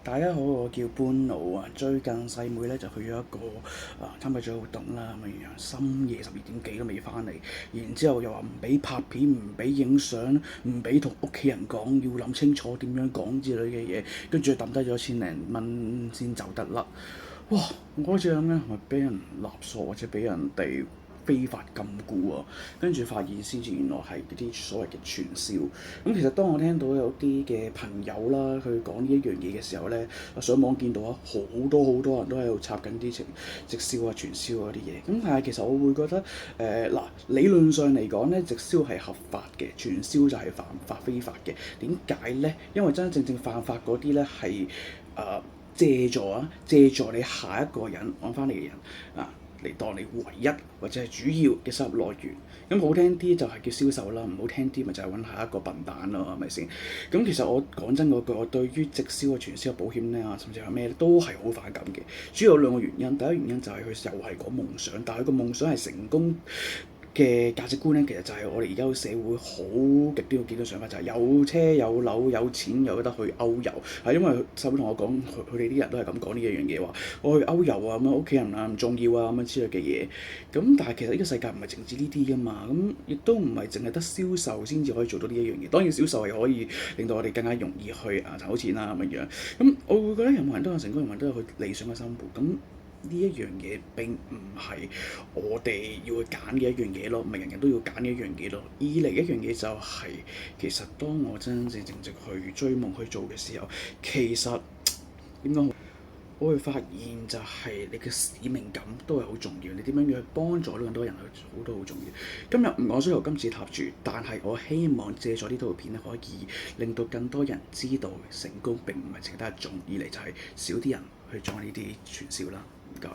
大家好，我叫搬奴啊。最近細妹咧就去咗一個參加咗活動啦，咁樣深夜12點幾都未翻嚟，然之後又話唔俾拍片、唔俾影相、唔俾同屋企人講，要諗清楚點樣講之類嘅嘢，跟住抌低咗1000零蚊先走得甩。哇！我嗰陣咧係咪俾人勒索或者俾人哋非法禁錮啊？跟住發現先至原來係嗰啲所謂嘅傳銷。咁其實當我聽到有啲嘅朋友啦，佢講呢一樣嘢嘅時候咧，上網見到啊，好多人都喺度插緊啲直銷啊、傳銷嗰啲嘢。咁但係其實我會覺得理論上嚟講咧，直銷係合法嘅，傳銷就係犯法非法嘅。點解咧？因為真真正正犯法嗰啲咧係借助你下一個人揾翻嚟嘅人啊，嚟當你唯一或者係主要嘅收入來源。咁好聽啲就係叫銷售啦，唔好聽啲咪就係揾下一個笨蛋咯，係咪先？咁其實我講真嗰句，我對於直銷啊、傳銷啊、保險咧啊，甚至係咩都係好反感嘅。主要有兩個原因，第一原因就係佢又係講夢想，但係佢個夢想係成功嘅價值觀咧，其實就係我哋而家個社會好極端嘅幾個想法，就係有車有樓有錢有得去歐遊。係因為細妹同我講，佢哋啲人都係咁講呢一樣嘢，話我去歐遊啊，咁樣屋企人啊唔重要啊，咁樣之類嘅嘢。咁但係其實呢個世界唔係淨止呢啲噶嘛，咁亦都唔係淨係得銷售先至可以做到呢一樣嘢。當然銷售係可以令到我哋更加容易去賺到錢啦咁樣。咁我會覺得任何人都有成功，任何人都有佢理想嘅生活。咁呢一樣嘢並唔係我哋要去揀嘅一樣嘢咯，唔係人人都要揀嘅一樣嘢咯。二嚟一樣嘢就係、其實當我真真正正去追夢去做嘅時候，其實點講？我會發現就係你嘅使命感都係好重要，你點樣要去幫助到更多人去做都好重要。今日唔講需要金字塔住，但係我希望借助呢套片咧，可以令到更多人知道成功並唔係淨得一種，二嚟就係少啲人去做呢啲傳銷啦。唔該。